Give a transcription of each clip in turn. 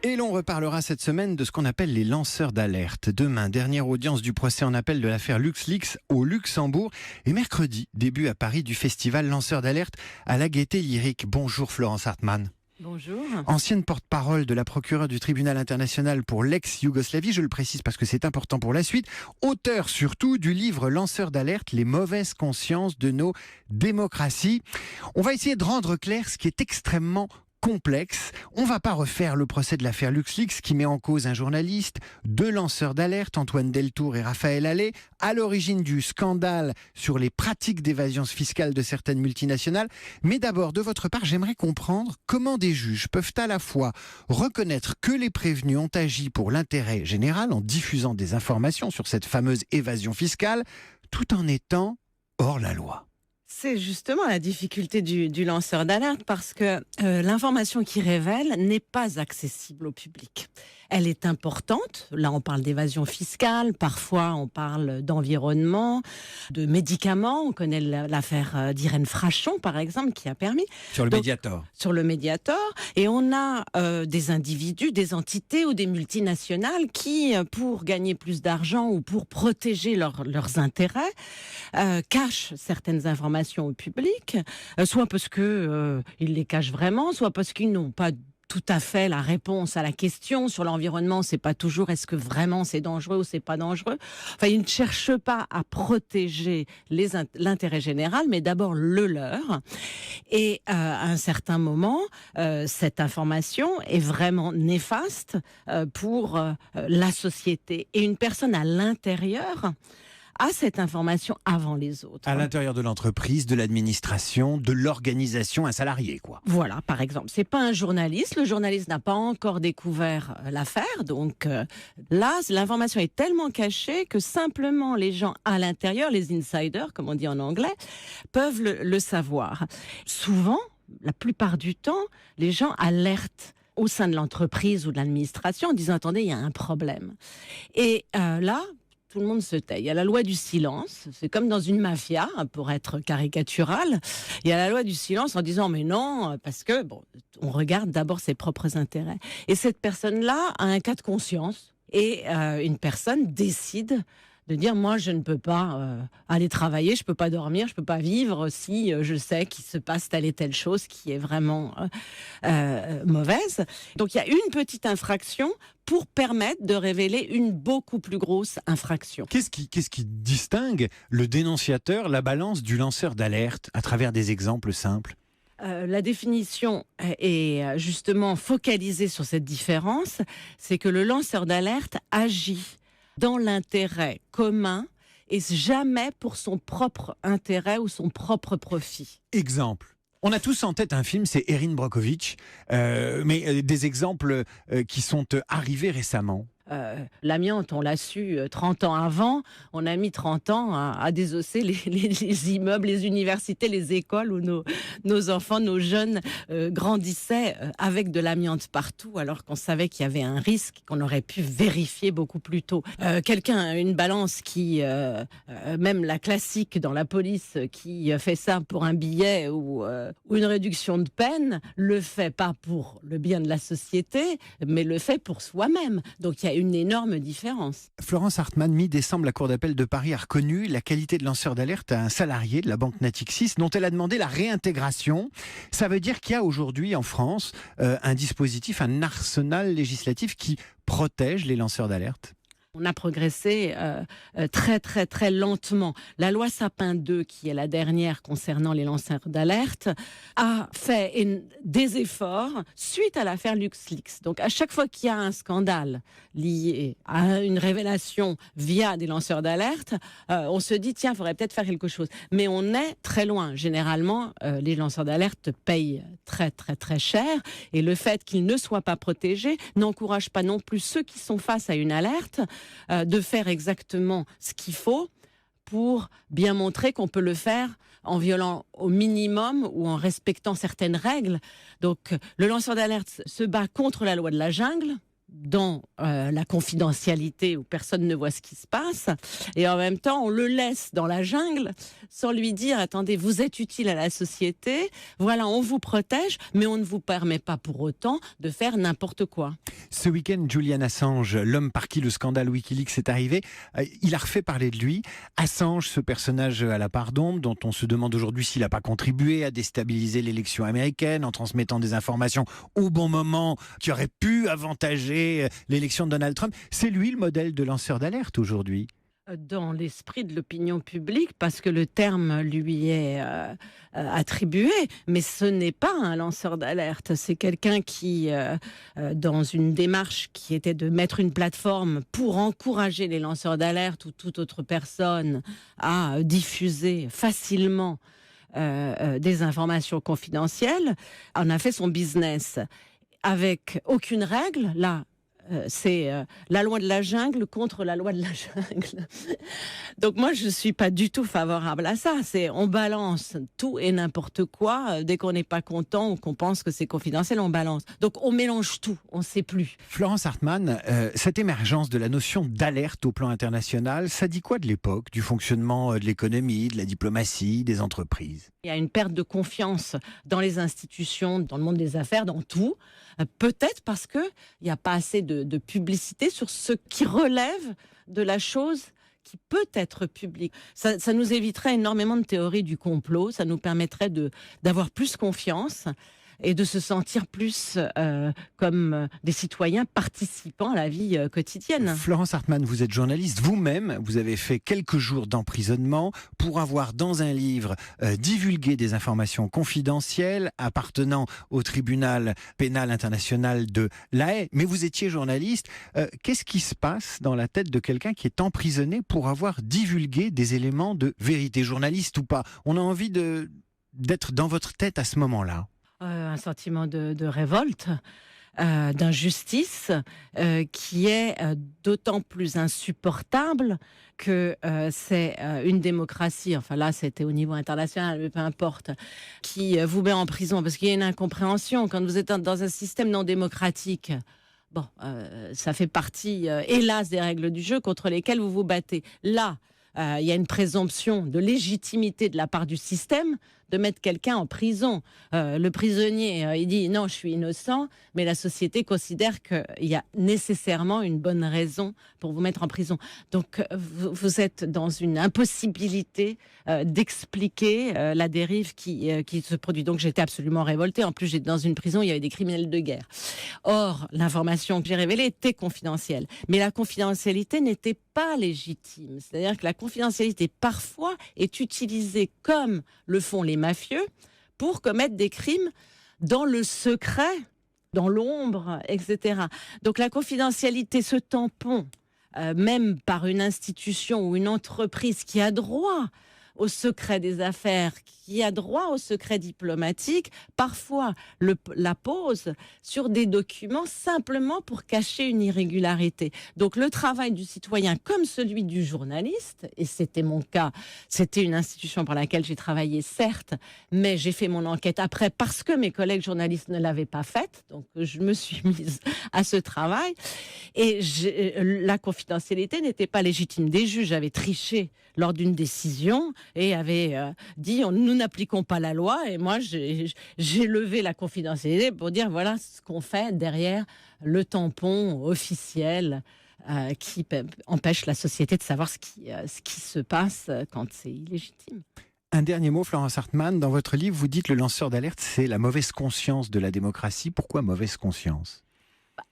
Et l'on reparlera cette semaine de ce qu'on appelle les lanceurs d'alerte. Demain, dernière audience du procès en appel de l'affaire LuxLeaks au Luxembourg. Et mercredi, début à Paris du festival Lanceurs d'alerte à la Gaîté Lyrique. Bonjour Florence Hartmann. Bonjour. Ancienne porte-parole de la procureure du tribunal international pour l'ex-Yougoslavie, je le précise parce que c'est important pour la suite. Auteur surtout du livre Lanceurs d'alerte, les mauvaises consciences de nos démocraties. On va essayer de rendre clair ce qui est extrêmement complexe. On va pas refaire le procès de l'affaire LuxLeaks qui met en cause un journaliste, deux lanceurs d'alerte, Antoine Deltour et Raphaël Allais, à l'origine du scandale sur les pratiques d'évasion fiscale de certaines multinationales. Mais d'abord, de votre part, j'aimerais comprendre comment des juges peuvent à la fois reconnaître que les prévenus ont agi pour l'intérêt général en diffusant des informations sur cette fameuse évasion fiscale, tout en étant hors la loi. C'est justement la difficulté du lanceur d'alerte parce que l'information qu'il révèle n'est pas accessible au public. Elle est importante. Là, on parle d'évasion fiscale. Parfois, on parle d'environnement, de médicaments. On connaît l'affaire d'Irène Frachon, par exemple, qui a permis. Sur le Mediator. Sur le Mediator. Et on a des individus, des entités ou des multinationales qui, pour gagner plus d'argent ou pour protéger leurs intérêts, cachent certaines informations au public, soit parce que ils les cachent vraiment, soit parce qu'ils n'ont pas tout à fait la réponse à la question sur l'environnement. C'est pas toujours est-ce que vraiment c'est dangereux ou c'est pas dangereux. Enfin, ils ne cherchent pas à protéger l'intérêt général, mais d'abord le leur. Et à un certain moment, cette information est vraiment néfaste pour la société. Et une personne à l'intérieur a cette information avant les autres. À l'intérieur de l'entreprise, de l'administration, de l'organisation, un salarié, quoi. Voilà, par exemple. C'est pas un journaliste. Le journaliste n'a pas encore découvert l'affaire. Donc là, l'information est tellement cachée que simplement les gens à l'intérieur, les insiders, comme on dit en anglais, peuvent le savoir. Souvent, la plupart du temps, les gens alertent au sein de l'entreprise ou de l'administration en disant « Attendez, il y a un problème ». Et là, tout le monde se tait. Il y a la loi du silence. C'est comme dans une mafia, pour être caricatural. Il y a la loi du silence en disant mais non, parce que bon, on regarde d'abord ses propres intérêts. Et cette personne-là a un cas de conscience. Et une personne décide de dire moi je ne peux pas aller travailler, je peux pas dormir, je peux pas vivre si je sais qu'il se passe telle et telle chose qui est vraiment mauvaise. Donc il y a une petite infraction pour permettre de révéler une beaucoup plus grosse infraction. Qu'est-ce qui distingue le dénonciateur, la balance du lanceur d'alerte à travers des exemples simples ? La définition est justement focalisée sur cette différence, c'est que le lanceur d'alerte agit dans l'intérêt commun et jamais pour son propre intérêt ou son propre profit. Exemple. On a tous en tête un film, c'est Erin Brockovich, mais des exemples qui sont arrivés récemment. L'amiante, on l'a su 30 ans avant, on a mis 30 ans à désosser les immeubles, les universités, les écoles où nos enfants, nos jeunes grandissaient avec de l'amiante partout alors qu'on savait qu'il y avait un risque qu'on aurait pu vérifier beaucoup plus tôt. Une balance qui, même la classique dans la police qui fait ça pour un billet ou une réduction de peine, le fait pas pour le bien de la société, mais le fait pour soi-même. Donc il y a une énorme différence. Florence Hartmann, mi-décembre, la Cour d'appel de Paris a reconnu la qualité de lanceur d'alerte à un salarié de la banque Natixis dont elle a demandé la réintégration. Ça veut dire qu'il y a aujourd'hui en France un dispositif, un arsenal législatif qui protège les lanceurs d'alerte. On a progressé très très très lentement. La loi Sapin 2, qui est la dernière concernant les lanceurs d'alerte, a fait des efforts suite à l'affaire LuxLeaks. Donc à chaque fois qu'il y a un scandale lié à une révélation via des lanceurs d'alerte, on se dit tiens, il faudrait peut-être faire quelque chose. Mais on est très loin. Généralement, les lanceurs d'alerte payent très très très cher et le fait qu'ils ne soient pas protégés n'encourage pas non plus ceux qui sont face à une alerte de faire exactement ce qu'il faut pour bien montrer qu'on peut le faire en violant au minimum ou en respectant certaines règles. Donc, le lanceur d'alerte se bat contre la loi de la jungle, dans la confidentialité où personne ne voit ce qui se passe, et en même temps on le laisse dans la jungle sans lui dire attendez, vous êtes utile à la société, voilà, on vous protège, mais on ne vous permet pas pour autant de faire n'importe quoi. Ce week-end, Julian Assange, l'homme par qui le scandale Wikileaks est arrivé, il a refait parler de lui. Assange, ce personnage à la part d'ombre, dont on se demande aujourd'hui s'il n'a pas contribué à déstabiliser l'élection américaine en transmettant des informations au bon moment qui auraient pu avantager l'élection de Donald Trump. C'est lui le modèle de lanceur d'alerte aujourd'hui. Dans l'esprit de l'opinion publique, parce que le terme lui est attribué, mais ce n'est pas un lanceur d'alerte. C'est quelqu'un qui, dans une démarche qui était de mettre une plateforme pour encourager les lanceurs d'alerte ou toute autre personne à diffuser facilement des informations confidentielles, en a fait son business. Avec aucune règle, là, c'est la loi de la jungle contre la loi de la jungle. Donc moi, je ne suis pas du tout favorable à ça. On balance tout et n'importe quoi. Dès qu'on n'est pas content ou qu'on pense que c'est confidentiel, on balance. Donc on mélange tout, on ne sait plus. Florence Hartmann, cette émergence de la notion d'alerte au plan international, ça dit quoi de l'époque, du fonctionnement de l'économie, de la diplomatie, des entreprises ? Il y a une perte de confiance dans les institutions, dans le monde des affaires, dans tout. Peut-être parce qu'il n'y a pas assez de publicité sur ce qui relève de la chose qui peut être publique. Ça nous éviterait énormément de théories du complot, ça nous permettrait d'avoir plus confiance et de se sentir plus comme des citoyens participant à la vie quotidienne. Florence Hartmann, vous êtes journaliste. Vous-même, vous avez fait quelques jours d'emprisonnement pour avoir, dans un livre, divulgué des informations confidentielles appartenant au tribunal pénal international de La Haye. Mais vous étiez journaliste. Qu'est-ce qui se passe dans la tête de quelqu'un qui est emprisonné pour avoir divulgué des éléments de vérité, journaliste ou pas ? On a envie d'être dans votre tête à ce moment-là. Un sentiment de révolte, d'injustice, qui est d'autant plus insupportable que c'est une démocratie, enfin là c'était au niveau international, mais peu importe, qui vous met en prison parce qu'il y a une incompréhension. Quand vous êtes dans un système non démocratique, bon, ça fait partie, hélas, des règles du jeu contre lesquelles vous vous battez. Là, il y a une présomption de légitimité de la part du système de mettre quelqu'un en prison. Le prisonnier, il dit non, je suis innocent, mais la société considère qu'il y a nécessairement une bonne raison pour vous mettre en prison. Donc vous êtes dans une impossibilité d'expliquer la dérive qui se produit. Donc j'étais absolument révoltée. En plus, j'étais dans une prison, il y avait des criminels de guerre. Or, l'information que j'ai révélée était confidentielle. Mais la confidentialité n'était pas légitime. C'est-à-dire que la confidentialité, parfois, est utilisée comme le font les mafieux pour commettre des crimes dans le secret, dans l'ombre, etc. Donc la confidentialité, ce tampon, même par une institution ou une entreprise qui a droit au secret des affaires, qui a droit au secret diplomatique, parfois la pose sur des documents simplement pour cacher une irrégularité. Donc le travail du citoyen comme celui du journaliste, et c'était mon cas, c'était une institution pour laquelle j'ai travaillé certes, mais j'ai fait mon enquête après parce que mes collègues journalistes ne l'avaient pas faite, donc je me suis mise à ce travail, et la confidentialité n'était pas légitime. Des juges avaient triché lors d'une décision et avaient dit nous n'appliquons pas la loi, et moi j'ai levé la confidentialité pour dire voilà ce qu'on fait derrière le tampon officiel qui empêche la société de savoir ce qui se passe quand c'est illégitime. Un dernier mot, Florence Hartmann. Dans votre livre, vous dites le lanceur d'alerte, c'est la mauvaise conscience de la démocratie. Pourquoi mauvaise conscience ?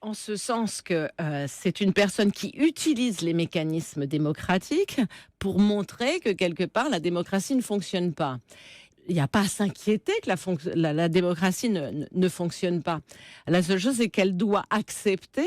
En ce sens que c'est une personne qui utilise les mécanismes démocratiques pour montrer que quelque part la démocratie ne fonctionne pas. Il n'y a pas à s'inquiéter que la démocratie ne fonctionne pas. La seule chose, c'est qu'elle doit accepter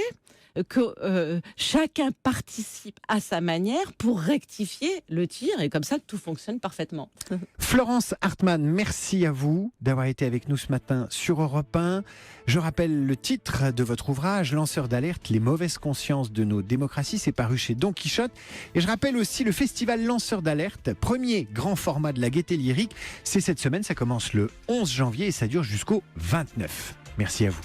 que chacun participe à sa manière pour rectifier le tir, et comme ça tout fonctionne parfaitement. Florence Hartmann, merci à vous d'avoir été avec nous ce matin sur Europe 1. Je rappelle le titre de votre ouvrage, Lanceur d'alerte, les mauvaises consciences de nos démocraties. C'est paru chez Don Quichotte. Et je rappelle aussi le festival Lanceur d'alerte, premier grand format de la Gaîté Lyrique. C'est cette semaine, ça commence le 11 janvier et ça dure jusqu'au 29. Merci à vous.